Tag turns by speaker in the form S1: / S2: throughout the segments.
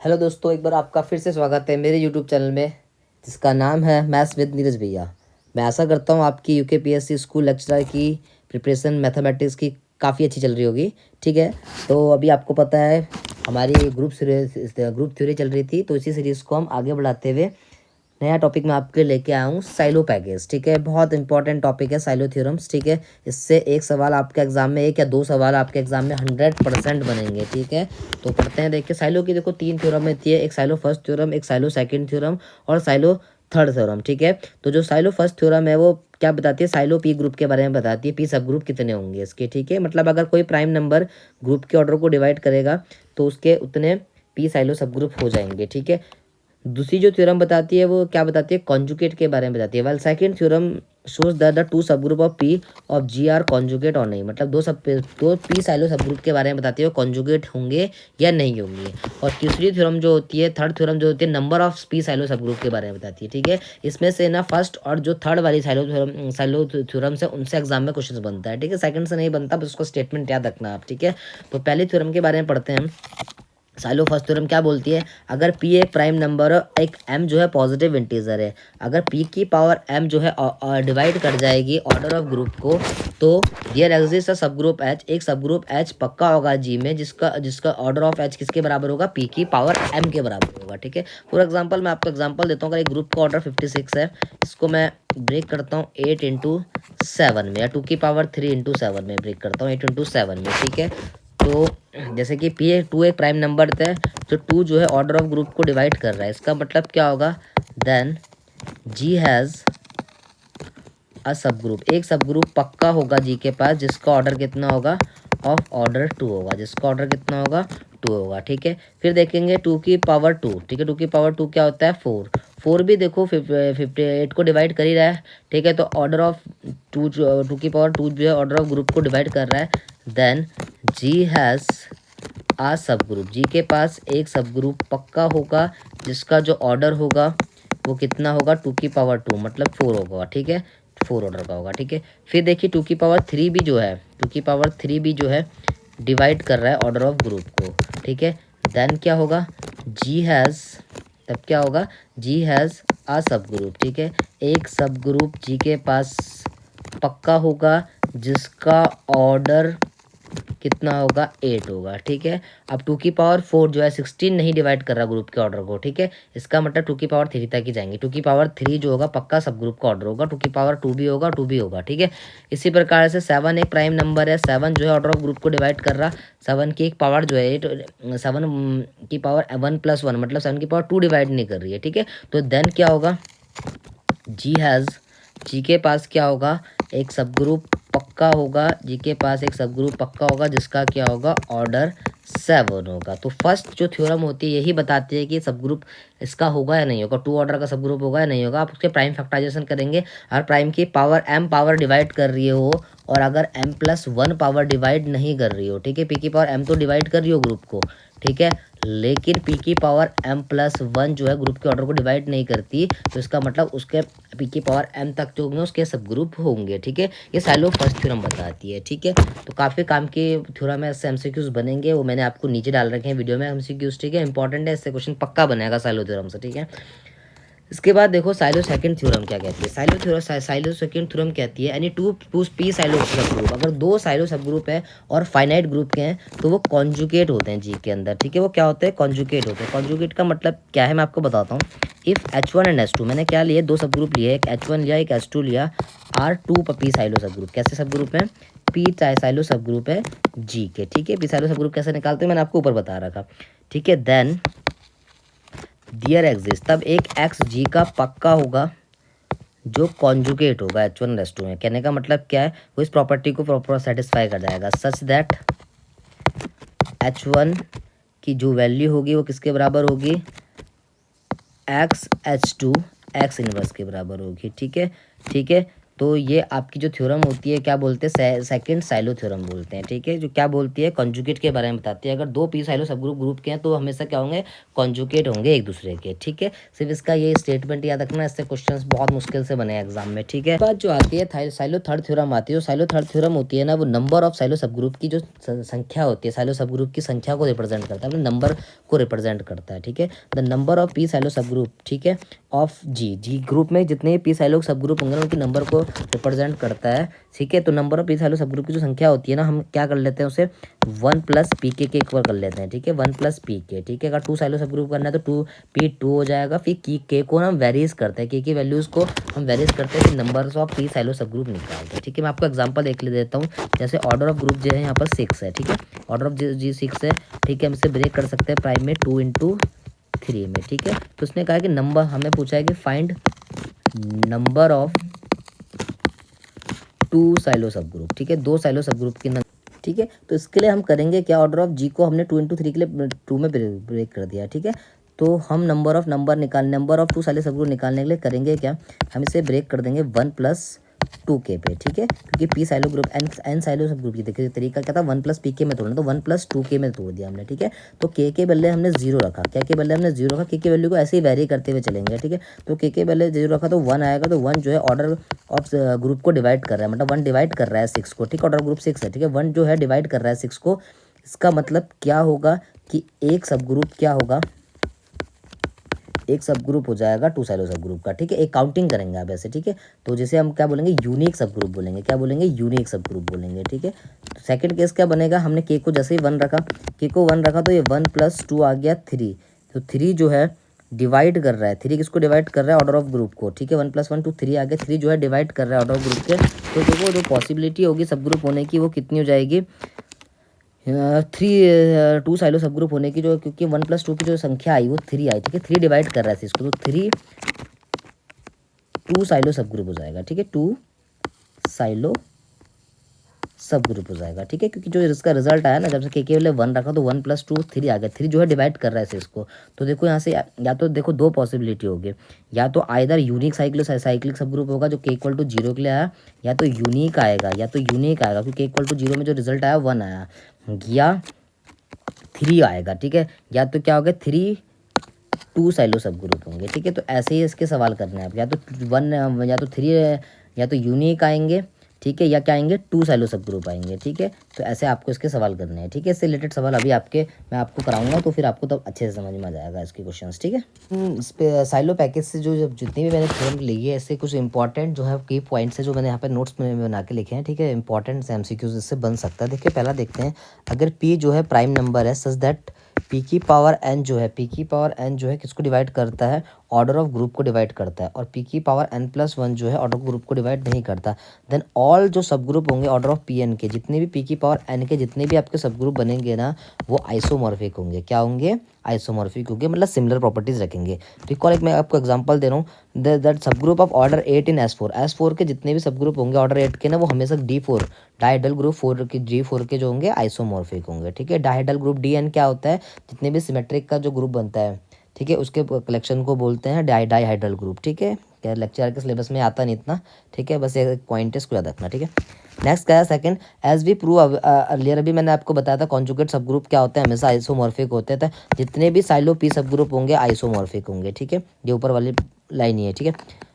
S1: Hello दोस्तों, एक बार आपका फिर से स्वागत है मेरे यूट्यूब चैनल में जिसका नाम है मैथ्स विद नीरज भैया। मैं आशा करता हूँ आपकी यूकेपीएससी स्कूल लेक्चरर की प्रिपरेशन मैथमेटिक्स की काफ़ी अच्छी चल रही होगी। ठीक है, तो अभी आपको पता है हमारी ग्रुप थ्योरी चल रही थी, तो इसी सीरीज़ को हम आगे बढ़ाते हुए नया टॉपिक मैं आपके लेके आया हूँ, साइलो पैकेज। ठीक है, बहुत इंपॉर्टेंट टॉपिक है साइलो थ्योरम्स। ठीक है, इससे एक सवाल आपके एग्जाम में, एक या दो सवाल आपके एग्जाम में 100% बनेंगे। ठीक है, तो पढ़ते हैं। देखिए, साइलो की देखो तीन थ्योरम होती है, एक साइलो फर्स्ट थ्योरम, एक साइलो सेकंड थ्योरम और साइलो थर्ड थ्योरम। ठीक है, तो जो साइलो फर्स्ट थ्योरम है वो क्या बताती है, साइलो पी ग्रुप के बारे में बताती है, पी सब ग्रुप कितने होंगे इसके। ठीक है, मतलब अगर कोई प्राइम नंबर ग्रुप के ऑर्डर को डिवाइड करेगा तो उसके उतने पी साइलो सब ग्रुप हो जाएंगे। ठीक है, दूसरी जो थ्योरम बताती है वो क्या बताती है, कॉन्जुगेट के बारे में बताती है। Well second theorem shows that the two सब group of p of G are conjugate और नहीं, मतलब दो पी साइलो सब ग्रुप के बारे में बताती है वो कॉन्जुगेट होंगे या नहीं होंगे। और तीसरी थ्योरम जो होती है, थर्ड थ्योरम जो होती है, नंबर ऑफ पी साइलो सब ग्रुप के बारे में बताती है। ठीक है, इसमें से ना फर्स्ट और जो थर्ड वाली साइलो थ्योरम से उनसे एग्जाम में क्वेश्चन बनता है। ठीक है, सेकंड से नहीं बनता, बस उसको स्टेटमेंट याद रखना आप। ठीक है, तो पहली थ्योरम के बारे में पढ़ते हैं हम। साइलो फर्स्ट थ्योरम क्या बोलती है, अगर पी एक प्राइम नंबर है, एक एम जो है पॉजिटिव इंटीजर है, अगर पी की पावर एम जो है डिवाइड कर जाएगी ऑर्डर ऑफ ग्रुप को, तो देयर एग्जिस्ट अ सब ग्रुप एच, एक सब ग्रुप एच पक्का होगा जी में, जिसका जिसका ऑर्डर ऑफ एच किसके बराबर होगा, पी की पावर एम के बराबर होगा। ठीक है, फॉर एग्जाम्पल मैं आपको एग्जाम्पल देता हूँ। अगर एक ग्रुप का ऑर्डर 56 है, इसको मैं ब्रेक करता हूँ 8 इंटू 7 में, या 2 की पावर 3 इंटू 7 में ब्रेक करता हूँ 8 इंटू 7 में। ठीक है, तो जैसे कि पी ए टू एक प्राइम नंबर है, तो टू जो है ऑर्डर ऑफ ग्रुप को डिवाइड कर रहा है, इसका मतलब क्या होगा, देन जी हैज़ अ सब ग्रुप, एक सब ग्रुप पक्का होगा जी के पास जिसका ऑर्डर कितना होगा, ऑफ ऑर्डर 2 होगा, जिसका ऑर्डर कितना होगा, 2 होगा। ठीक है, फिर देखेंगे 2 की पावर 2। ठीक है, 2 की पावर 2 क्या होता है, 4। 4 भी देखो 58 को डिवाइड कर ही रहा है। ठीक है, तो ऑर्डर ऑफ 2 की पावर 2 जो है ऑर्डर ऑफ ग्रुप को डिवाइड कर रहा है। देन जी हैज़ आ सब ग्रुप, जी के पास एक सब ग्रुप पक्का होगा जिसका जो ऑर्डर होगा वो कितना होगा, 2 की पावर 2 मतलब 4 होगा। ठीक है, 4 ऑर्डर का होगा। ठीक है, फिर देखिए 2 की पावर 3 भी जो है, 2 की पावर 3 भी जो है डिवाइड कर रहा है ऑर्डर ऑफ ग्रुप को। ठीक है, देन क्या होगा, जी हैज़, तब क्या होगा, जी हैज़ आ सब ग्रुप। ठीक है, एक सब ग्रुप जी के पास पक्का होगा जिसका ऑर्डर कितना होगा, 8 होगा। ठीक है, अब 2 की पावर 4 जो है 16 नहीं डिवाइड कर रहा ग्रुप के ऑर्डर को। ठीक है, इसका मतलब 2 की पावर 3 तक ही जाएंगे। 2 की पावर 3 जो होगा पक्का सब ग्रुप का ऑर्डर होगा, 2 की पावर 2 भी होगा, 2 भी होगा। ठीक है, इसी प्रकार से 7 एक प्राइम नंबर है, 7 जो है ऑर्डर ऑफ ग्रुप को डिवाइड कर रहा, 7 की एक पावर जो है 7 की पावर 1 + 1 मतलब 7 की पावर 2 डिवाइड नहीं कर रही है। ठीक है, तो देन क्या होगा, जी हैज़, जी के पास क्या होगा, एक सब ग्रुप पक्का होगा, जी के पास एक सब ग्रुप पक्का होगा जिसका क्या होगा, ऑर्डर 7 होगा। तो फर्स्ट जो थ्योरम होती है यही बताती है कि सब ग्रुप इसका होगा या नहीं होगा, 2 ऑर्डर का सब ग्रुप होगा या नहीं होगा। आप उसके प्राइम फैक्टराइजेशन करेंगे, और प्राइम की पावर एम पावर डिवाइड कर रही हो, और अगर m+1 पावर डिवाइड नहीं कर रही हो, ठीक है, पी की पावर एम तो डिवाइड कर रही हो ग्रुप को, ठीक है, लेकिन पी की पावर m+1 जो है ग्रुप के ऑर्डर को डिवाइड नहीं करती, तो इसका मतलब उसके पी की पावर m तक जो होंगे उसके सब ग्रुप होंगे। ठीक है, ये साइलो फर्स्ट थ्योरम बताती है। ठीक है, तो काफ़ी काम के थ्योरम है, इससे एमसीक्यूज बनेंगे, वो मैंने आपको नीचे डाल रखे हैं वीडियो में एमसीक्यूज। ठीक है, इंपॉर्टेंट है, इससे क्वेश्चन पक्का बनेगा साइलो थ्योरम से। ठीक है, इसके बाद देखो साइलो सेकंड थ्योरम क्या कहती है। साइलो सेकंड थ्योरम कहती है एनी टू पी साइलो सब ग्रुप, अगर 2 साइलो सब ग्रुप है और फाइनाइट ग्रुप के हैं तो वो कॉन्जुगेट होते हैं जी के अंदर। ठीक है, वो क्या होते हैं, कॉन्जुगेट होते हैं। कॉन्जुगेट का मतलब क्या है मैं आपको बताता हूँ। इफ़ H1 एंड H2, मैंने क्या लिए, 2 सब ग्रुप लिए, एक H1 लिया एक H2 लिया, आर 2 पी साइलो सब ग्रुप, कैसे सब ग्रुप है, पी साइलो सब ग्रुप है जी के। ठीक है, पी साइलो सब ग्रुप कैसे निकालते हैं मैंने आपको ऊपर बता रखा। ठीक है, देन डियर एग्जिस्ट, तब एक एक्स जी का पक्का होगा जो कॉन्जुगेट होगा H1 में। कहने का मतलब क्या है, वो इस प्रॉपर्टी को प्रॉपर सेटिस्फाई कर जाएगा, सच दैट H1 की जो वैल्यू होगी वो किसके बराबर होगी, H2 X इनवर्स के बराबर होगी। ठीक है, ठीक है, तो ये आपकी जो थ्योरम होती है क्या बोलते हैं, सेकंड साइलो थ्योरम बोलते हैं, ठीक है, जो क्या बोलती है कॉन्जुगेट के बारे में बताती है। अगर दो पी साइलो सब ग्रुप के हैं तो हमेशा क्या होंगे, कॉन्जुगेट होंगे एक दूसरे के, ठीक है। सिर्फ इसका ये स्टेटमेंट याद रखना, इससे क्वेश्चंस बहुत मुश्किल से बने एग्जाम में, ठीक है। बात जो आती है साइलो थर्ड थ्योरम आती है, जो साइलो थर्ड थ्योरम होती है ना, वो नंबर ऑफ साइलो सब ग्रुप की जो संख्या होती है, साइलो सब ग्रुप की संख्या को रिप्रेजेंट करता है, मतलब नंबर को रिप्रेजेंट करता है, ठीक है। The number of P Sylow सब ग्रुप, ठीक है, ऑफ जी ग्रुप में जितने पी साइलो सब ग्रुप होंगे उनके नंबर को रिप्रेजेंट करता है, ठीक है। तो नंबर ऑफ पी साइलो सब ग्रुप की जो संख्या होती है ना, हम क्या कर लेते हैं उसे 1 प्लस पी के एक बार कर लेते हैं, ठीक है, 1 प्लस पी के, ठीक है। अगर 2 साइलो सब ग्रुप करना है तो 2 पी 2 हो जाएगा। फिर के को हम वेरीज करते हैं, के की वैल्यूज़ को हम वेरीज करते हैं, फिर नंबर्स ऑफ पी साइलो सब ग्रुप निकालते हैं, ठीक है। मैं आपको एग्जांपल एक ले देता हूँ, जैसे ऑर्डर ऑफ ग्रुप जो है यहाँ पर 6 है, ठीक है, ऑर्डर ऑफ जी 6 है, ठीक है। हम इसे ब्रेक कर सकते हैं प्राइम में 2 इंटू 3 में, ठीक है। तो उसने कहा कि नंबर, हमें पूछा है कि फाइंड नंबर ऑफ 2 साइलो सब ग्रुप, ठीक है, 2 साइलो सब ग्रुप की, ठीक है। तो इसके लिए हम करेंगे क्या, ऑर्डर ऑफ जी को हमने 2 इंटू 3 के लिए 2 में ब्रेक कर दिया, ठीक है। तो हम नंबर ऑफ 2 साइलो सब ग्रुप निकालने के लिए करेंगे क्या, हम इसे ब्रेक कर देंगे 1 प्लस 2 के पे, ठीक है, क्योंकि P Sylow group N Sylow सब ग्रुप की देखिए तरीका क्या था, 1 प्लस पी के में तोड़ना, तो 1 प्लस 2 के में तोड़ दिया हमने, ठीक है। तो के बदले हमने 0 रखा, क्या के बदले हमने 0 रखा, के की वैल्यू को ऐसे ही वेरी करते हुए चलेंगे, ठीक है। तो के बदले 0 रखा तो 1 आएगा, तो 1 जो है ऑर्डर ऑफ ग्रुप को डिवाइड कर रहा है, मतलब 1 डिवाइड कर रहा है 6 को, ठीक है, ऑर्डर ग्रुप 6 है, ठीक है, 1 जो है डिवाइड कर रहा है 6 को। इसका मतलब क्या होगा कि एक सब ग्रुप क्या होगा, एक सब ग्रुप हो जाएगा 2 साइलो सब ग्रुप का, ठीक है। एक काउंटिंग करेंगे आप ऐसे, ठीक है। तो जैसे हम क्या बोलेंगे, यूनिक सब ग्रुप बोलेंगे, क्या बोलेंगे, यूनिक सब ग्रुप बोलेंगे, ठीक है। तो सेकंड केस क्या बनेगा, हमने के को जैसे ही 1 रखा, के को 1 रखा तो ये 1 प्लस 2 आ गया 3, तो 3 जो है डिवाइड कर रहा है, 3 किसको डिवाइड कर रहा है, ऑर्डर ऑफ ग्रुप को, ठीक है। 1 प्लस 1 2 3 आ गया, 3 जो है डिवाइड कर रहा है ऑर्डर ऑफ ग्रुप के। तो देखो जो पॉसिबिलिटी होगी सब ग्रुप होने की वो कितनी हो जाएगी, 2 साइलो सब ग्रुप होने की, जो क्योंकि 1 प्लस 2 की जो संख्या आई वो 3 आई, ठीक है, 3 डिवाइड कर रहा है इसको, तो 2 साइलो सब ग्रुप हो जाएगा, ठीक है, 2 साइलो सब ग्रुप हो जाएगा, ठीक है। क्योंकि जो इसका रिजल्ट आया ना, जब से के वाले 1 रखा तो 1 प्लस 2 3 आ गया, 3 जो है डिवाइड कर रहा है इसको। तो देखो यहाँ से या तो देखो दो पॉसिबिलिटी होगी, या तो आइदर यूनिक साइक्लिक सब ग्रुप होगा जो के इक्वल टू 0 के लिए आया, या तो यूनिक आएगा, क्योंकि के इक्वल टू 0 में जो रिजल्ट आया 1 आया, या 3 आएगा, ठीक है, या तो क्या होगा 2 साइलो सब ग्रुप होंगे, ठीक है। तो ऐसे ही इसके सवाल करने हैं आप, या तो 1 या तो 3 या तो यूनिक आएंगे, ठीक है, या क्या आएंगे 2 साइलो सब ग्रुप आएंगे, ठीक है। तो ऐसे आपको इसके सवाल करने हैं, ठीक है। इससे रिलेटेड सवाल अभी मैं आपको कराऊंगा, तो फिर आपको तब अच्छे से समझ में आ जाएगा इसके क्वेश्चंस, ठीक है। इस पे साइलो पैकेज से जो जितनी भी मैंने थ्योरम ली है, ऐसे कुछ इंपॉर्टेंट जो है की पॉइंट्स है जो मैंने यहाँ पे नोट्स में बना के लिखे हैं, ठीक है, इंपॉर्टेंट एमसीक्यूज इससे बन सकता है। देखिए पहला देखते हैं, अगर पी जो है प्राइम नंबर है सच दैट पी की पावर एन जो है किसको डिवाइड करता है, ऑर्डर ऑफ ग्रुप को डिवाइड करता है, और पी की पावर एन प्लस 1 जो है ऑर्डर ऑफ ग्रुप को डिवाइड नहीं करता, देन ऑल जो सब ग्रुप होंगे ऑर्डर ऑफ पी एन के, जितने भी पी की पावर एन के जितने भी आपके सब ग्रुप बनेंगे ना, वो आइसोमॉर्फिक होंगे, क्या होंगे, आइसोमॉर्फिक होंगे, मतलब सिमिलर प्रॉपर्टीज रखेंगे। रिकॉल एक मैं आपको एग्जांपल दे रहा हूँ, दैट सब group of order 8 in S four के जितने भी सब ग्रुप होंगे ऑर्डर 8 के ना, वो हमेशा D4 डाइहेड्रल ग्रुप 4 के G4 के जो होंगे आइसोमॉर्फिक होंगे, ठीक है। डाइहेड्रल ग्रुप DN क्या होता है, जितने भी सिमेट्रिक का जो ग्रुप बनता है, ठीक है, उसके कलेक्शन को बोलते हैं डाइहाइड्रल ग्रुप, ठीक है। क्या लेक्चर के सिलेबस में आता नहीं इतना, ठीक है, बस एक पॉइंट है इसको याद रखना, ठीक है। नेक्स्ट क्या है second, as we prove earlier, अभी मैंने आपको बताया था कॉन्जुगेट सब ग्रुप क्या होते हैं, हमेशा आइसोमॉर्फिक होते थे, जितने भी साइलो पी सब ग्रुप होंगे आइसोमॉर्फिक होंगे, ठीक है, ये ऊपर वाली लाइन ही है, ठीक है,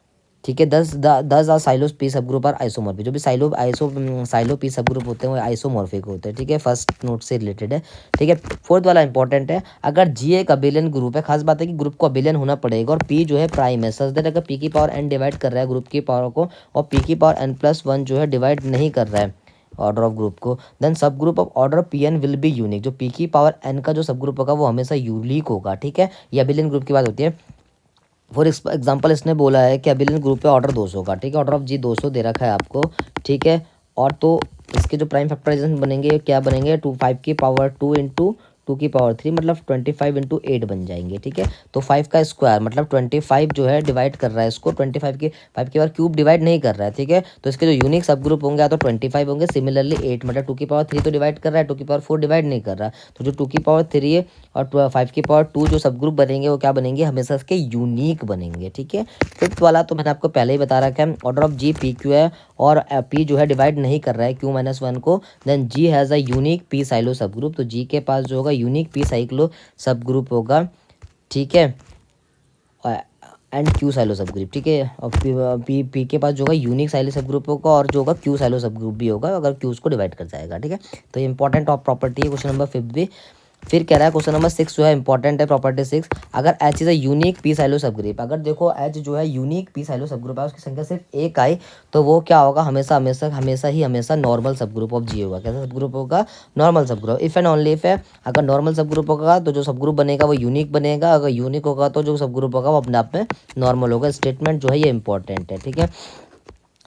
S1: ठीक है। 10 साइलो पी सब ग्रुप और आइसोमॉर्फिक, जो भी साइलो पी सब ग्रुप होते हैं वो आइसोमॉर्फिक होते हैं, ठीक है, फर्स्ट नोट से रिलेटेड है, ठीक है। फोर्थ वाला इंपॉर्टेंट है, अगर जी एक अबेलियन ग्रुप है, खास बात है कि ग्रुप को अबेलियन होना पड़ेगा, और पी जो है प्राइम है, सच दैट अगर पी की पावर एन डिवाइड कर रहा है ग्रुप की पावर को, और पी की पावर एन प्लस 1 जो है डिवाइड नहीं कर रहा है ऑर्डर ऑफ ग्रुप को, then sub group of order P N will be unique, जो पी की पावर एन का जो सब ग्रुप होगा वो हमेशा यूनिक होगा, ठीक है। ये अबेलियन ग्रुप की बात होती है। फॉर एग्जाम्पल इसने बोला है कि अबेलियन ग्रुप पे ऑर्डर 200 का, ठीक है, ऑर्डर ऑफ जी 200 दे रखा है आपको, ठीक है। और तो इसके जो प्राइम फैक्टराइजेशन बनेंगे क्या बनेंगे, 5 की पावर 2 इंटू 2 की पावर 3, मतलब 25 इंटू 8 बन जाएंगे, ठीक है। तो 5 का स्क्वायर मतलब 25 जो है डिवाइड कर रहा है इसको, 5 की पावर क्यूब डिवाइड नहीं कर रहा है, ठीक है। तो इसके जो यूनिक सब ग्रुप होंगे या तो 25 होंगे, सिमिलरली 8 मतलब 2 की पावर 3 तो डिवाइड कर रहा है, 2 की पावर 4 डिवाइड नहीं कर रहा है, तो जो 2 की पावर 3 है और 5 की पावर 2 जो सब ग्रुप बनेंगे वो क्या बनेंगे, हमेशा इसके यूनिक बनेंगे। ठीक है, फिफ्थ वाला तो मैंने आपको पहले ही बता रखा है, order of G P Q है और पी जो है डिवाइड नहीं कर रहा है Q-1 को, then G has a unique P Sylow सब ग्रुप, तो जी के पास जो होगा unique P cyclo sub group होगा। ठीक है, एंड क्यू साइलो सब ग्रुप। ठीक है, और पी के पास जो होगा यूनिक साइलो सब ग्रुप होगा और जो होगा क्यू साइलो सब ग्रुप भी होगा अगर क्यू उसको डिवाइड कर जाएगा। ठीक है, तो ये इंपॉर्टेंट ऑफ प्रॉपर्टी है क्वेश्चन नंबर 5 भी। फिर कह रहा है क्वेश्चन नंबर 6 जो है इंपॉर्टेंट है प्रॉपर्टी 6, अगर H is a unique P Sylow सब ग्रुप, अगर देखो एच जो है यूनिक पी साइलो सब ग्रुप है उसकी संख्या सिर्फ एक आई तो वो क्या होगा, हमेशा हमेशा हमेशा ही हमेशा नॉर्मल सब ग्रुप ऑफ जी होगा। कैसा सब ग्रुप होगा, नॉर्मल सब group. If and only if है, अगर नॉर्मल सब ग्रुप होगा तो जो सब ग्रुप बनेगा वो यूनिक बनेगा, अगर यूनिक होगा तो जो सब ग्रुप होगा वो अपने आप में नॉर्मल होगा। स्टेटमेंट जो है ये इंपॉर्टेंट है। ठीक है,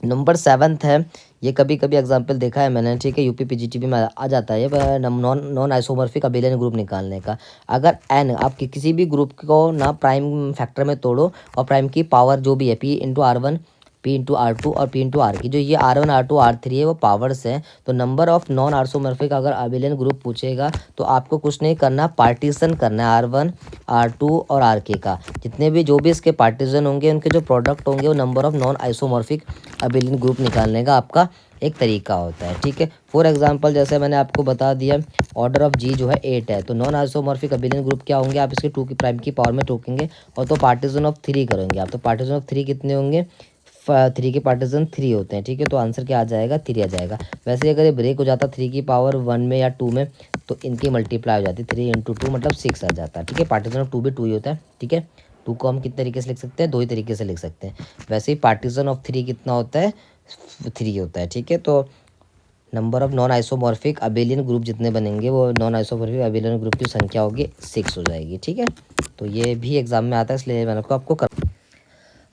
S1: नंबर 7 है, ये कभी कभी एग्जाम्पल देखा है मैंने। ठीक है, यूपी पीजीटीपी में आ जाता है ये नॉन आइसोमॉर्फिक अबेलियन ग्रुप निकालने का। अगर एन आप किसी भी ग्रुप को ना प्राइम फैक्टर में तोड़ो और प्राइम की पावर जो भी है P/R1 P/R2 और P/R की, जो ये R1 R2 R3 है वो पावर्स है, तो नंबर ऑफ नॉन आइसोमॉर्फिक अगर अबेलियन ग्रुप पूछेगा तो आपको कुछ नहीं करना, पार्टीशन करना है R1 R2 और RK का, जितने भी जो भी इसके पार्टीशन होंगे उनके जो प्रोडक्ट होंगे वो number of non isomorphic abelian group निकालने का आपका एक तरीका होता है। ठीक है, फॉर एग्जांपल जैसे मैंने आपको बता दिया ऑर्डर ऑफ जी जो है 8 है, तो नॉन आइसोमॉर्फिक अबेलियन ग्रुप क्या होंगे, आप इसके 2 की प्राइम की पावर में टोकेंगे और तो पार्टीशन ऑफ 3 करेंगे आप, तो पार्टीशन ऑफ 3 कितने होंगे, 3 के पार्टीशन 3 होते हैं। ठीक है, तो आंसर क्या आ जाएगा, 3 आ जाएगा। वैसे अगर ये ब्रेक हो जाता 3 की पावर 1 में या 2 में तो इनकी मल्टीप्लाई हो जाती, 3 × 2 मतलब 6 आ जाता है। ठीक है, पार्टीशन ऑफ 2 भी 2 ही होता है। ठीक है, 2 को हम कितने तरीके से लिख सकते हैं, 2 ही तरीके से लिख सकते हैं। वैसे ही पार्टीशन ऑफ 3 कितना होता है, 3 होता है। ठीक है, तो number of non isomorphic abelian group जितने बनेंगे वो नॉन आइसोमॉर्फिक अबेलियन ग्रुप की संख्या होगी 6 हो जाएगी। ठीक है, तो ये भी एग्जाम में आता है इसलिए मैंने आपको कर।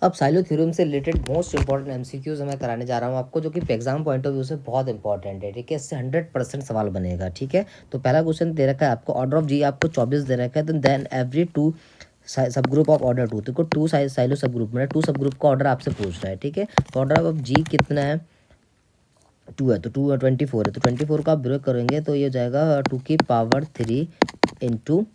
S1: अब साइलो थ्योरम से रिलेटेड मोस्ट इंपॉर्टेंट एमसीक्यूज मैं कराने जा रहा हूँ आपको, जो कि एग्जाम पॉइंट ऑफ व्यू से बहुत इंपॉर्टेंट है। ठीक है, इससे 100% सवाल बनेगा। ठीक है, तो पहला क्वेश्चन दे रखा है आपको, ऑर्डर ऑफ जी आपको 24 दे रखा है, तो देन एवरी 2 सब ग्रुप ऑफ ऑर्डर 2, देखो 2 साइलो सब ग्रुप में 2 सब ग्रुप का ऑर्डर आपसे पूछ रहा है। ठीक है, तो ऑर्डर ऑफ जी कितना है, 2 है, तो 2 24 है, तो 24 का आप ब्रेक करेंगे तो ये हो जाएगा 2 की पावर 3 ×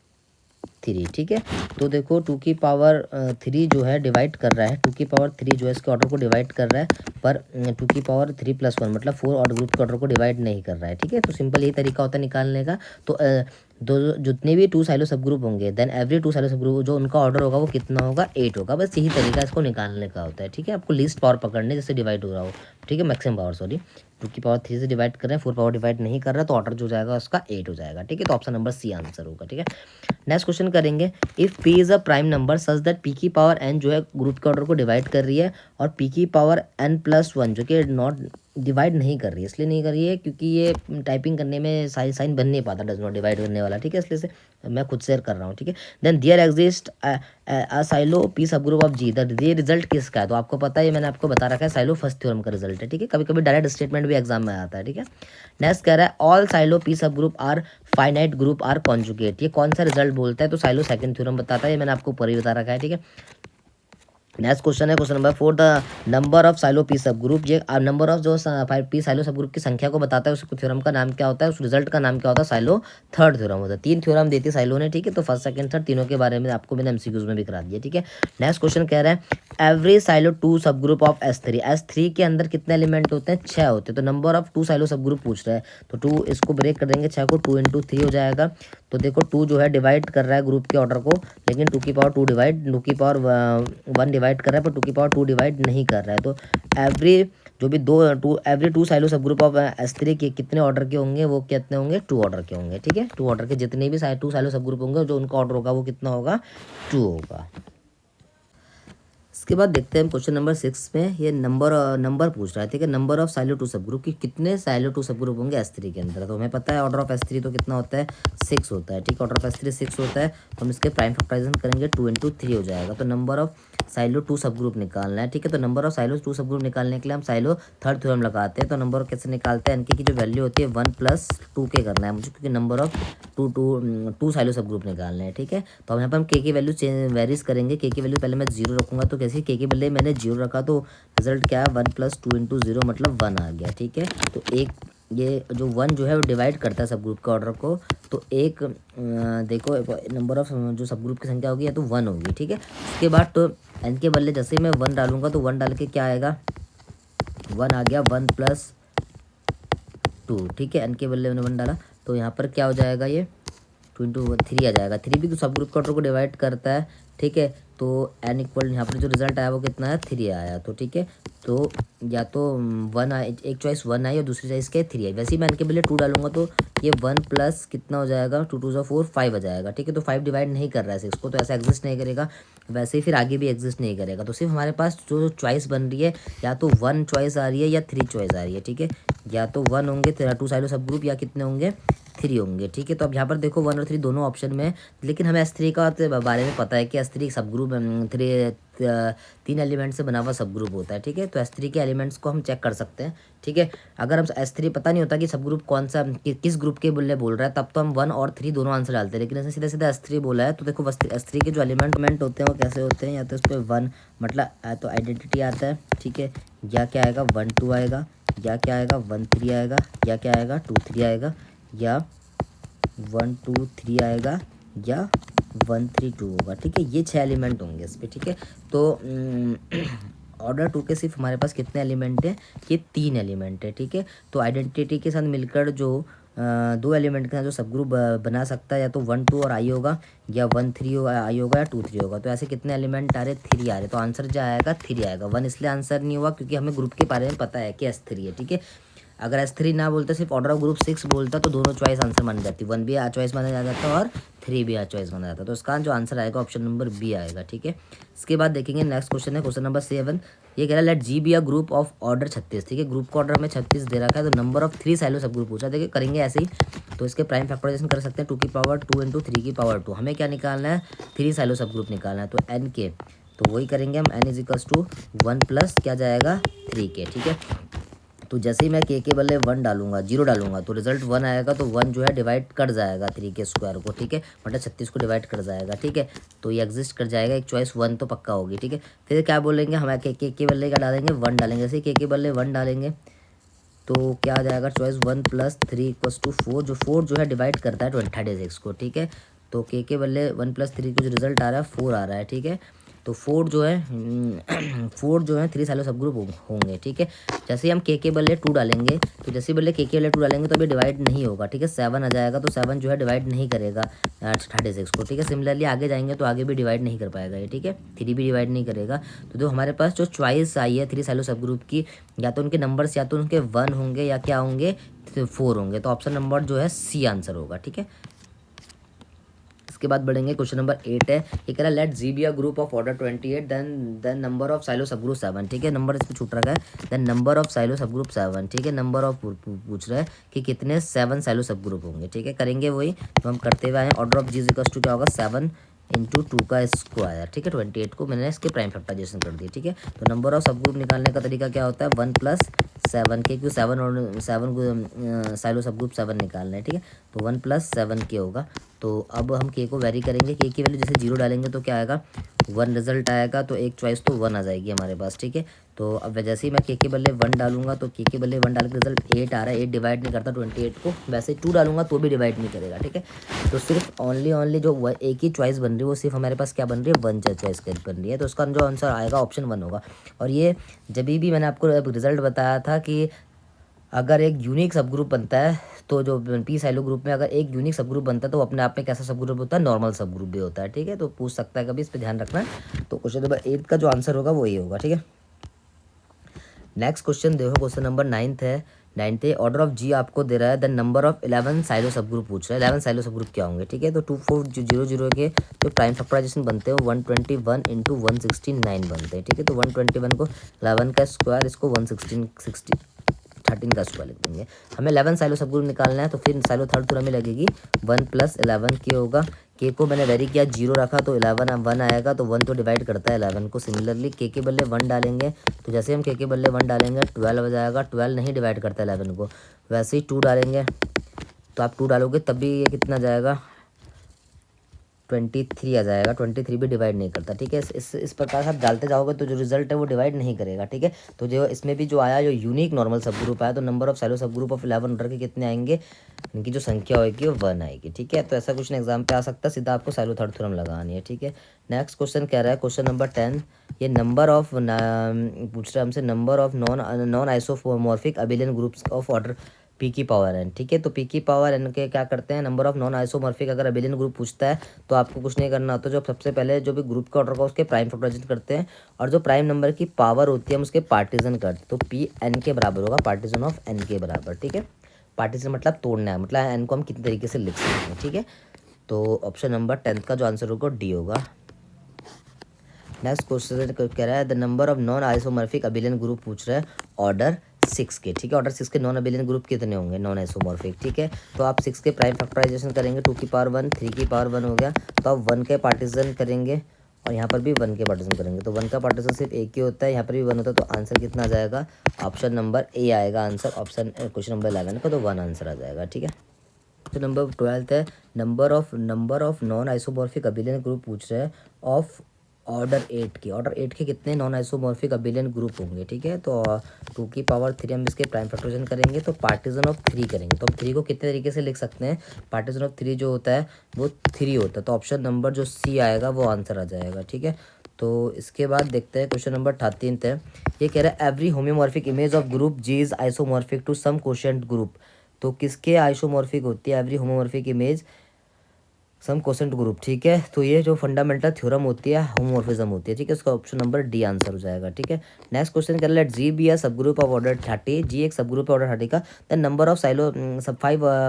S1: 3। ठीक है, तो देखो 2 की पावर 3 जो है डिवाइड कर रहा है, 2 की पावर 3 जो है इसके ऑर्डर को डिवाइड कर रहा है, पर 2 की पावर 3 + 1 मतलब 4 ऑर्डर ग्रुप के ऑर्डर को डिवाइड नहीं कर रहा है। ठीक है, तो सिंपल यही तरीका होता है निकालने का। तो दो जितने भी 2 साइलो सब ग्रुप होंगे देन एवरी 2 साइलो सब ग्रुप जो उनका ऑर्डर होगा वो कितना होगा, 8 होगा। बस यही तरीका इसको निकालने का होता है। ठीक है, आपको लीस्ट पावर पकड़ने जैसे डिवाइड हो रहा हो। ठीक है, मैक्सिमम पावर सॉरी, 2 की पावर 3 से डिवाइड कर रहे हैं, 4 पावर डिवाइड नहीं कर रहा तो ऑर्डर जो जाएगा उसका 8 हो जाएगा। ठीक है, तो ऑप्शन नंबर सी आंसर होगा। ठीक है, नेक्स्ट क्वेश्चन करेंगे, if P is a prime number such that P की पावर एन जो है ग्रुप के ऑर्डर को डिवाइड कर रही है और पी की पावर n+1 जो कि नॉट डिवाइड नहीं कर रही है, इसलिए नहीं कर रही है क्योंकि ये टाइपिंग करने में साइन बन नहीं पाता, डज नॉट डिवाइड करने वाला। ठीक है, इसलिए से मैं खुद शेयर कर रहा हूँ। ठीक है, then there exist Sylow p सब ग्रुप ऑफ जी, ये रिजल्ट किसका है, तो आपको पता है, मैंने आपको बता रखा है साइलो फर्स्ट थ्योरम का रिजल्ट है। ठीक है, कभी कभी डायरेक्ट स्टेटमेंट भी एग्जाम में आता है। ठीक है, नेक्स्ट कह रहा है all Sylow p subgroup are finite group are conjugate, ये कौन सा रिजल्ट बोलता है, तो साइलो सेकंड थ्योरम बताता है, ये मैंने आपको ऊपर ही बता रखा है। ठीक है, नेक्स्ट क्वेश्चन है question number 4, the number of silo p सब ग्रुप, ये नंबर ऑफ जो पी साइलो सब ग्रुप की संख्या को बताता है, उस थ्योरम का नाम क्या होता है, उस रिजल्ट का नाम क्या होता है, साइलो थर्ड थ्योरम होता है। 3 थ्योरम देती है साइलो ने। ठीक है, तो फर्स्ट सेकंड थर्ड तीनों के बारे में आपको मैंने एमसीक्यूज में भी करा दिया। ठीक है, नेक्स्ट क्वेश्चन कह रहा है एवरी साइलो 2 सब ग्रुप ऑफ S3 के अंदर कितने एलिमेंट होते हैं, 6 होते हैं, तो नंबर ऑफ 2 साइलो सब ग्रुप पूछ रहा है, तो 2 इसको ब्रेक कर देंगे, 6 को 2 × 3 हो जाएगा। तो देखो 2 जो है डिवाइड कर रहा है ग्रुप के ऑर्डर को, लेकिन 2 की पावर 2 डिवाइड 2 की पावर 1 डिवाइड कर रहा है, पर 2 की पावर 2 डिवाइड नहीं कर रहा है। तो एवरी जो भी एवरी 2 साइलो सब ग्रुप ऑफ S3 के कितने ऑर्डर के होंगे, वो कितने होंगे, 2 ऑर्डर के होंगे। ठीक है, 2 ऑर्डर के जितने भी 2 साइलो सब ग्रुप होंगे जो उनका ऑर्डर होगा वो कितना होगा, 2 होगा। इसके बाद देखते हैं क्वेश्चन नंबर 6 में, ये नंबर पूछ रहा है। ठीक है, नंबर ऑफ साइलो 2 सब ग्रुप की कितने साइलो 2 सब ग्रुप होंगे S3 के अंदर, तो हमें पता है ऑर्डर ऑफ S3 तो कितना होता है, 6 होता है। ठीक है, ऑर्डर ऑफ S3 6 होता है, तो हम इसके प्राइम फैक्टराइजेशन करेंगे, 2 × 3 हो जाएगा। तो नंबर ऑफ साइलो 2 सब ग्रुप निकालना है। ठीक है, तो नंबर ऑफ साइलो 2 सब ग्रुप निकालने के लिए हम साइलो थर्ड थ्योरम लगाते हैं। तो नंबर कैसे निकालते हैं, इनकी की जो वैल्यू होती है 1 + 2 के करना है मुझे, क्योंकि नंबर ऑफ टू साइलो सब ग्रुप निकालने हैं। ठीक है, तो अब यहाँ पर हम के की वैल्यू वेरीज करेंगे, के की वैल्यू पहले मैं 0 रखूँगा, तो कैसे के बदले मैंने 0 रखा तो रिजल्ट क्या है, 1 + 2 × 0 मतलब 1 आ गया। ठीक है, तो एक ये जो 1 जो है वो डिवाइड करता है सब ग्रुप के ऑर्डर को। तो एक देखो नंबर ऑफ जो सब ग्रुप की संख्या होगी या तो 1 होगी, ठीक है। उसके बाद तो n के बदले जैसे ही मैं 1 डालूंगा तो 1 डाल के क्या आएगा, 1 आ गया, 1+2, ठीक है। n के बदले मैंने 1 डाला तो यहाँ पर क्या हो जाएगा, ये 2 × 3 आ जाएगा। 3 भी तो सब ग्रुप के ऑर्डर को डिवाइड करता है, ठीक है। तो n इक्वल यहाँ पर जो रिजल्ट आया वो कितना है, 3 आया। तो ठीक है, तो या तो 1 आए, एक चॉइस 1 आई और दूसरी चॉइस क्या है, 3 आई। वैसे ही मैं n के बदले 2 डालूंगा तो ये 1 प्लस कितना हो जाएगा, 2 × 2 = 4, 5 आ जाएगा, ठीक है। तो 5 डिवाइड नहीं कर रहा है 6 को, तो ऐसा एग्जिस्ट नहीं करेगा। वैसे ही फिर आगे भी एग्जिस्ट नहीं करेगा। तो सिर्फ हमारे पास जो चॉइस बन रही है, या तो 1 चॉइस आ रही है या 3 चॉइस आ रही है, ठीक है। या तो 1 होंगे 2 साइलो सब ग्रुप, या कितने होंगे, 3 होंगे, ठीक है। तो अब यहाँ पर देखो 1 और 3 दोनों ऑप्शन में है, लेकिन हमें S3 का तो बारे में पता है कि S3 सब ग्रुप 3 एलिमेंट से बना हुआ सब ग्रुप होता है, ठीक है। तो S3 के एलिमेंट्स को हम चेक कर सकते हैं, ठीक है। अगर हम S3 पता नहीं होता कि सब ग्रुप कौन सा किस ग्रुप के बोल रहा है, तब तो हम 1 और 3 दोनों आंसर डालते हैं। लेकिन ऐसे सीधा सीधा S3 बोला है, तो देखो S3 के जो एलिमेंट होते हैं वो कैसे होते हैं, या तो इस पर 1 मतलब तो आइडेंटिटी आता है, ठीक है, या क्या आएगा 1 2 आएगा, या क्या आएगा 1 3 आएगा, या क्या आएगा 2 3 आएगा, या 1 2 3 आएगा, या 1 3 2 होगा, ठीक है। ये 6 एलिमेंट होंगे इस पर, ठीक है। तो ऑर्डर 2 के सिर्फ हमारे पास कितने एलिमेंट हैं, ये 3 एलिमेंट है, ठीक है। तो आइडेंटिटी के साथ मिलकर जो 2 एलिमेंट के साथ जो सब ग्रुप बना सकता है, या तो 1 2 और आई होगा, या 1 3 आई होगा, या 2 3 होगा। तो ऐसे कितने एलिमेंट आ रहे, 3 आ रहे। तो आंसर जो आएगा 3 आएगा। 1 इसलिए आंसर नहीं हुआ क्योंकि हमें ग्रुप के बारे में पता है कि S3 है, ठीक है। अगर S3 ना बोलता, सिर्फ ऑर्डर ऑफ ग्रुप 6 बोलता, तो दोनों चॉइस आंसर मानी जाती, 1 भी चॉइस माना जाता और 3 भी चॉइस माना जाता। तो इसका जो आंसर आएगा ऑप्शन नंबर बी आएगा, ठीक है। इसके बाद देखेंगे नेक्स्ट क्वेश्चन है क्वेश्चन नंबर 7। ये कह रहा है let G be a group of order 36, ठीक है। ग्रुप का ऑर्डर हमें 36 दे रखा है। तो नंबर ऑफ 3 साइलो सब ग्रुप पूछा। देखिए करेंगे ऐसे ही, तो इसके प्राइम फैक्टराइजेशन कर सकते हैं, 2 की पावर 2 × 3 की पावर 2। हमें क्या निकालना है, 3 साइलो सब ग्रुप निकालना है। तो n के, तो वही करेंगे हम, n = 1 प्लस क्या जाएगा 3 के, ठीक है। तो जैसे ही मैं के बदले 1 डालूंगा, 0 डालूंगा, तो रिजल्ट 1 आएगा। तो 1 जो है डिवाइड कर जाएगा 3 के स्क्वायर को, ठीक है, मतलब 36 को डिवाइड कर जाएगा, ठीक है। तो ये एग्जिस्ट कर जाएगा, एक चॉइस 1 तो पक्का होगी, ठीक है। फिर क्या बोलेंगे, हम के बदले क्या डालेंगे, 1 डालेंगे। जैसे के बदले 1 डालेंगे तो क्या आ जाएगा, चॉइस 1 + 3 = 4, जो 4 जो है डिवाइड करता है 36 को, ठीक है। तो के बदले 1 + 3 को जो रिजल्ट आ रहा है 4 आ रहा है, ठीक है। तो 4 जो है 4 जो है 3 साइलो सब ग्रुप होंगे, ठीक है। जैसे ही हम के बदले 2 डालेंगे, तो जैसे ही बदले के बदले 2 डालेंगे तो अभी डिवाइड नहीं होगा, ठीक है। 7 आ जाएगा, तो 7 जो है डिवाइड नहीं करेगा 36 को, ठीक है। सिमिलरली आगे जाएंगे तो आगे भी डिवाइड नहीं कर पाएगा ये, ठीक है। 3 भी डिवाइड नहीं करेगा। तो जो हमारे पास जो चॉइस आई है 3 साइलो सब ग्रुप की, या तो उनके नंबर्स या तो उनके 1 होंगे या क्या होंगे, 4 होंगे। तो ऑप्शन नंबर जो है सी आंसर होगा, ठीक है। इसके बाद बढ़ेंगे क्वेश्चन नंबर 8 है। ये कह रहा है let G be a group of order 28, then number of Sylow सब ग्रुप 7, ठीक है। नंबर इसमें छूट रखा है, देन नंबर ऑफ साइलो सब ग्रुप 7, ठीक है। नंबर ऑफ पूछ रहा है कि कितने 7 साइलो सब ग्रुप होंगे, ठीक है। करेंगे वही तो हम करते हुए आए। ऑर्डर ऑफ जी = क्या होगा, 7 × 2 का स्क्वायर, ठीक है। 28 को मैंने इसके प्राइम फैक्टराइजेशन कर दिया, ठीक है। तो नंबर ऑफ सब ग्रुप निकालने का तरीका क्या होता है, 1 + 7 के, क्योंकि 7 और 7 साइलो सब ग्रुप 7 निकालना है, ठीक है। तो 1 + 7 के होगा। तो अब हम के को वेरी करेंगे, के की वैल्यू जैसे 0 डालेंगे तो क्या आएगा, 1 रिजल्ट आएगा। तो एक चॉइस तो 1 आ जाएगी हमारे पास, ठीक है। तो अब जैसे ही मैं के बदले 1 डालूंगा, तो के बदले 1 डाल के रिजल्ट 8 आ रहा है। 8 डिवाइड नहीं करता 28 को। वैसे 2 डालूंगा तो भी डिवाइड नहीं करेगा, ठीक है। तो सिर्फ ओनली जो एक ही चॉइस बन रही है वो सिर्फ हमारे पास क्या बन रही है, 1 चॉइस बन रही है। तो उसका जो आंसर आएगा ऑप्शन 1 होगा। और ये जब भी मैंने आपको रिजल्ट बताया था कि अगर एक यूनिक सब ग्रुप बनता है, तो जो पी साइलो ग्रुप में अगर एक यूनिक सब ग्रुप बनता है तो वो अपने आप में कैसा सब ग्रुप होता है, नॉर्मल सब ग्रुप भी होता है, ठीक है। तो पूछ सकता है कभी, इस पर ध्यान रखना। तो क्वेश्चन नंबर 8 का जो आंसर होगा वो ये होगा, ठीक है। नेक्स्ट क्वेश्चन देखो, क्वेश्चन नंबर 9 है। 9 ऑर्डर ऑफ जी आपको दे रहा है, द नंबर ऑफ 11 साइलो सब ग्रुप पूछ रहा है। 11 साइलो सब ग्रुप क्या होंगे, ठीक है। तो 2 4 0 0 के जो प्राइम फैक्टराइजेशन बनते हैं 121 × 169 बनते हैं, ठीक है। तो 121 को 11 का स्क्वायर, इसको 116 13 का स्क्वायर लिख देंगे। हमें 11 साइलो सब ग्रुप निकालना है। तो फिर साइलो थर्ड टर्म में लगेगी 1 + 11 के होगा। के को मैंने वेरी किया, 0 रखा तो 11 1 आएगा। तो 1 तो डिवाइड करता है 11 को। सिमिलरली के बदले 1 डालेंगे, तो जैसे हम के बदले 1 डालेंगे 12 हो जाएगा। 12 नहीं डिवाइड करता 11 को। वैसे ही 2 डालेंगे, तो आप 2 डालोगे तब भी ये कितना जाएगा, 23 आ जाएगा। 23 भी डिवाइड नहीं करता, ठीक है। इस प्रकार से आप डालते जाओगे तो जो रिजल्ट है वो डिवाइड नहीं करेगा, ठीक है। तो जो इसमें भी जो आया, जो यूनिक नॉर्मल सब ग्रुप आया, तो नंबर ऑफ साइलो सब ग्रुप ऑफ 11 ऑर्डर के कितने आएंगे, इनकी जो संख्या होगी वो 1 आएगी, ठीक है। तो ऐसा क्वेश्चन एग्जाम पे आ सकता है, सीधा आपको साइलो थर्ड थ्योरम लगानी है, ठीक है। नेक्स्ट क्वेश्चन कह रहा है, क्वेश्चन नंबर 10, ये नंबर ऑफ पूछ रहा है हमसे, number of non isomorphic abelian groups of order P की पावर एन, ठीक है। तो पी की पावर एन के क्या करते हैं, नंबर ऑफ नॉन आइसोमॉर्फिक अगर अबिलियन ग्रुप पूछता है तो आपको कुछ नहीं करना होता, जो सबसे पहले जो भी ग्रुप का ऑर्डर का उसके प्राइम फैक्टराइजेशन करते हैं, और जो प्राइम नंबर की पावर होती है हम उसके पार्टीजन करते हैं। तो पी एन के बराबर होगा पार्टीजन ऑफ एन के बराबर, ठीक है। पार्टीजन मतलब तोड़ना है, मतलब एन को हम कितने तरीके से लिख सकते हैं, ठीक है। तो ऑप्शन नंबर 10 का जो आंसर होगा डी होगा। नेक्स्ट क्वेश्चन कह रहा है, the number of non isomorphic abelian group पूछ रहा है ऑर्डर 6 के, ठीक है। ऑर्डर 6 के नॉन अबिलियन ग्रुप कितने होंगे नॉन आइसोमॉर्फिक, ठीक है। तो आप 6 के प्राइम फैक्टराइजेशन करेंगे, 2 की पावर 1, 3 की पावर 1 हो गया, तो आप 1 के पार्टीजन करेंगे और यहाँ पर भी 1 के पार्टीजन करेंगे, तो 1 का पार्टीजन सिर्फ एक ही होता है, यहाँ पर भी 1 होता है, तो आंसर कितना आ जाएगा, ऑप्शन नंबर ए आएगा आंसर। ऑप्शन क्वेश्चन नंबर 11 का तो 1 आंसर आ जाएगा, ठीक है। क्वेश्चन नंबर 12 है, number of non isomorphic abelian group पूछ रहे हैं ऑफ ऑर्डर 8 के। ऑर्डर 8 के कितने नॉन आइसोमॉर्फिक अबिलियन ग्रुप होंगे, ठीक है। तो 2 की पावर 3 हम इसके प्राइम फैक्टराइजेशन करेंगे, तो पार्टीजन ऑफ 3 करेंगे, तो हम 3 को कितने तरीके से लिख सकते हैं, पार्टीजन ऑफ 3 जो होता है वो 3 होता है, तो ऑप्शन नंबर जो सी आएगा वो आंसर आ जाएगा, ठीक है। तो इसके बाद देखते हैं क्वेश्चन नंबर 13 है, ये कह रहा है every homeomorphic image of group G is isomorphic to some quotient group. तो किसके आइसोमॉर्फिक होती है every homomorphic image some quotient group, ठीक है। तो ये जो फंडामेंटल थ्योरम होती है होमोमॉर्फिज्म होती है, ठीक है। इसका ऑप्शन नंबर डी आंसर हो जाएगा, ठीक है। नेक्स्ट क्वेश्चन कर लेट जी बी अ सब ग्रुप ऑफ ऑर्डर 30, जी एक सब ग्रुप ऑर्डर 30 का, द नंबर ऑफ साइलो सब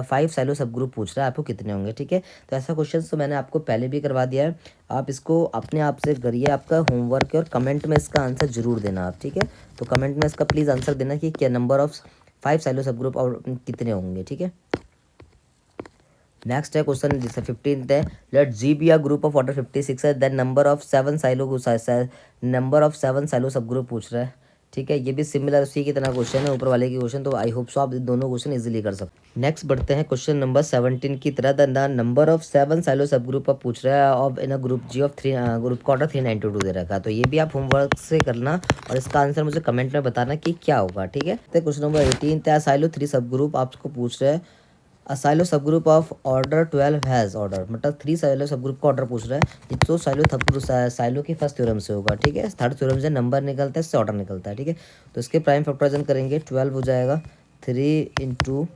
S1: फाइव साइलो सब ग्रुप पूछ रहा है आपको कितने होंगे, ठीक है। तो ऐसा क्वेश्चन तो मैंने आपको पहले भी करवा दिया है, आप इसको अपने आप से करिए, आपका होमवर्क है, और कमेंट में इसका आंसर जरूर देना आप, ठीक है। तो कमेंट में इसका प्लीज़ आंसर देना कि क्या नंबर ऑफ 5 साइलो सब ग्रुप और कितने होंगे, ठीक है। नेक्स्ट है क्वेश्चन जैसे 15 है, let G be a group of order 56 है, देन नंबर ऑफ 7 साइलो सब ग्रुप पूछ रहा है, ठीक है। ये भी सिमिलर उसी की तरह क्वेश्चन है ऊपर वाले की क्वेश्चन, तो आई होप सो आप दोनों क्वेश्चन इजीली कर सकते। नेक्स्ट बढ़ते हैं क्वेश्चन नंबर 17 की तरह, द नंबर ऑफ 7 साइलो सब ग्रुप आप पूछ रहा है of in a group G of 3 group का ऑर्डर 392 दे रखा है, तो ये भी आप होमवर्क से करना और इसका आंसर मुझे कमेंट में बताना कि क्या होगा, ठीक है। तो क्वेश्चन नंबर 18 है, साइलो 3 सब ग्रुप आपको पूछ रहे हैं साइलो सब group of order 12 has order, मतलब 3 साइलो सब ग्रुप का ऑर्डर पूछ रहा है, ये तो साइलो की फर्स्ट थ्योरम से होगा, ठीक है। थर्ड थ्योरम से नंबर निकलता है, इससे ऑर्डर निकलता है, ठीक है। तो इसके प्राइम फैक्टराइजेशन करेंगे, 12 हो जाएगा 3 इंटू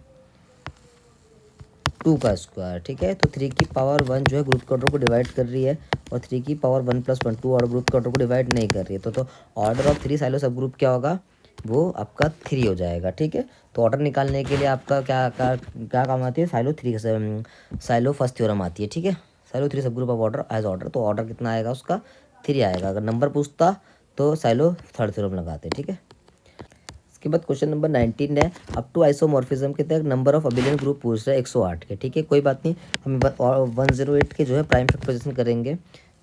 S1: 2 का स्क्वायर, ठीक है। तो 3 की पावर 1 जो है ग्रुप के ऑर्डर को डिवाइड कर रही है, और 3 की पावर 1 + 1 2 और ग्रुप के ऑर्डर को डिवाइड नहीं कर रही है, तो ऑर्डर ऑफ 3 साइलो सब ग्रुप क्या होगा, वो आपका 3 हो जाएगा, ठीक है। तो ऑर्डर निकालने के लिए आपका क्या काम आती है, साइलो फर्स्ट थ्योरम आती है, ठीक है। साइलो 3 सब group of order as order, तो ऑर्डर कितना आएगा उसका 3 आएगा, अगर नंबर पूछता तो साइलो थर्ड थ्योरम लगाते, ठीक है। इसके बाद क्वेश्चन नंबर 19 है, अप टू आइसोमॉर्फिज्म के तहत नंबर ऑफ अबिलियन ग्रुप पूछ रहा है 108 के, ठीक है। कोई बात नहीं, हम 108 के जो है प्राइम फैक्टराइजेशन करेंगे,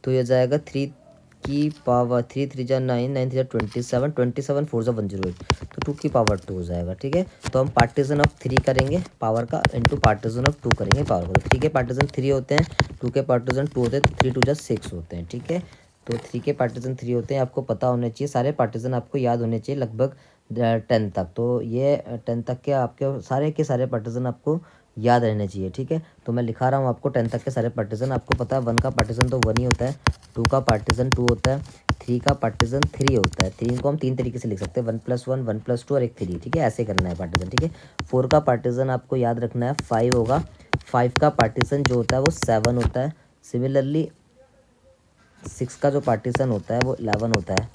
S1: तो ये जाएगा 3 की पावर 3 3 जा 9 9 3 27 27 4 जा 108, तो 2 की पावर 2 हो जाएगा, ठीक है। तो हम पार्टीजन ऑफ 3 करेंगे पावर का इंटू पार्टीजन ऑफ 2 करेंगे पावर का, तो 3 के पार्टीजन 3 होते हैं, 2 के पार्टीजन 2 होते हैं, तो 3 2 जा 6 होते हैं, ठीक है। तो 3 के पार्टीजन 3 होते हैं, आपको पता होने चाहिए, सारे पार्टीजन आपको याद होने चाहिए लगभग 10 तक, तो ये 10 तक के आपके सारे के सारे पार्टीजन आपको याद रहने चाहिए, ठीक है। तो मैं लिखा रहा हूँ आपको 10 तक के सारे पार्टीजन, आपको पता है 1 का पार्टीजन तो 1 ही होता है, 2 का पार्टीजन 2 होता है, 3 का पार्टीजन 3 होता है, 3 को हम 3 तरीके से लिख सकते हैं, 1 + 1 1 + 2 और एक 3, ठीक है, ऐसे करना है पार्टीजन, ठीक है। 4 का पार्टीजन आपको याद रखना है 5 होगा, 5 का पार्टीजन जो होता है वो 7 होता है, सिमिलरली 6 का जो पार्टीशन होता है वो 11 होता है,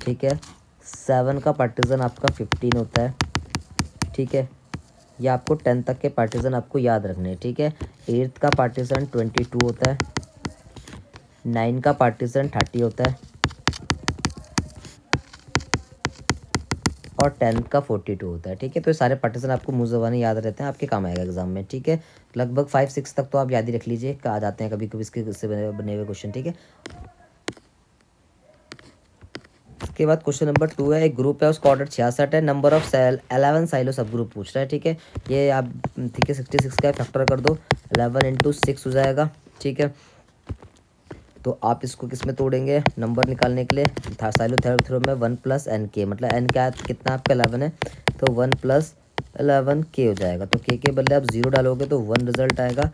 S1: ठीक है। 7 का पार्टीशन आपका 15 होता है, ठीक है। ये आपको 10 तक के पार्टीशन आपको याद रखने हैं, ठीक है। 8 का पार्टीशन 22 होता है, 9 का पार्टीशन 30 होता है, और 10 का 42 होता है, ठीक है। तो ये सारे पार्टीशन आपको मुँह ज़बानी याद रहते हैं, आपके काम आएगा एग्जाम में, ठीक है। लगभग 5 6 तक तो आप याद ही रख लीजिए, आ जाते हैं कभी कभी इससे बने हुए क्वेश्चन, ठीक है। इसके बाद क्वेश्चन नंबर 2 है, एक ग्रुप है उसका ऑर्डर 66 है, नंबर ऑफ 11 साइलो सब ग्रुप पूछ रहा है, ठीक है। ये आप ठीक है 66 का फैक्टर कर दो, 11 × 6 हो जाएगा, ठीक है। तो आप इसको किस में तोड़ेंगे नंबर निकालने के लिए, साइलो थ्योरम में 1+nk, मतलब n क्या कितना आपका 11 है, तो 1+11k हो जाएगा। तो k के बदले आप 0 डालोगे तो 1 रिजल्ट आएगा।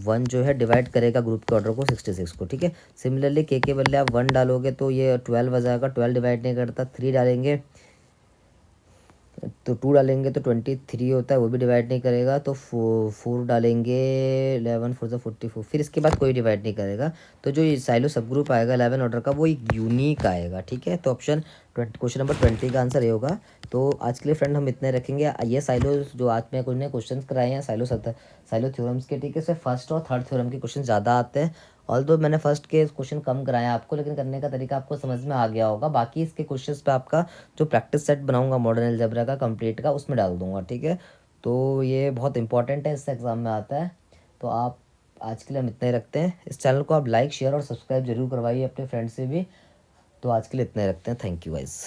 S1: 1 जो है डिवाइड करेगा ग्रुप के ऑर्डर को 66 को, ठीक है। सिमिलरली k के बदले आप 1 डालोगे तो ये 12 आ जाएगा, 12 डिवाइड नहीं करता। 3 डालेंगे तो 2 डालेंगे तो 23 होता है, वो भी डिवाइड नहीं करेगा। तो 4 डालेंगे, 11×4 = 44, फिर इसके बाद कोई डिवाइड नहीं करेगा। तो जो ये साइलो सब ग्रुप आएगा 11 ऑर्डर का वो एक यूनिक आएगा, ठीक है। तो ऑप्शन क्वेश्चन नंबर 20 का आंसर ये होगा। तो आज के लिए फ्रेंड हम इतने रखेंगे। ये साइलो जो आज में कुछ ने क्वेश्चन कराए हैं साइलो थ्योरम्स के, ठीक है। इसमें फर्स्ट और थर्ड थ्योरम के क्वेश्चन ज़्यादा आते हैं। ऑल्दो मैंने फर्स्ट के क्वेश्चन कम कराए हैं आपको, लेकिन करने का तरीका आपको समझ में आ गया होगा। बाकी इसके क्वेश्चंस पे आपका जो प्रैक्टिस सेट बनाऊंगा मॉडर्न अलजेब्रा का कंप्लीट का, उसमें डाल दूंगा, ठीक है। तो ये बहुत इंपॉर्टेंट है, इससे एग्जाम में आता है। तो आप आज के लिए हम इतना ही रखते हैं। इस चैनल को आप लाइक शेयर और सब्सक्राइब जरूर करवाइए अपने फ्रेंड से भी। तो आज के लिए इतना ही रखते हैं। Thank you guys.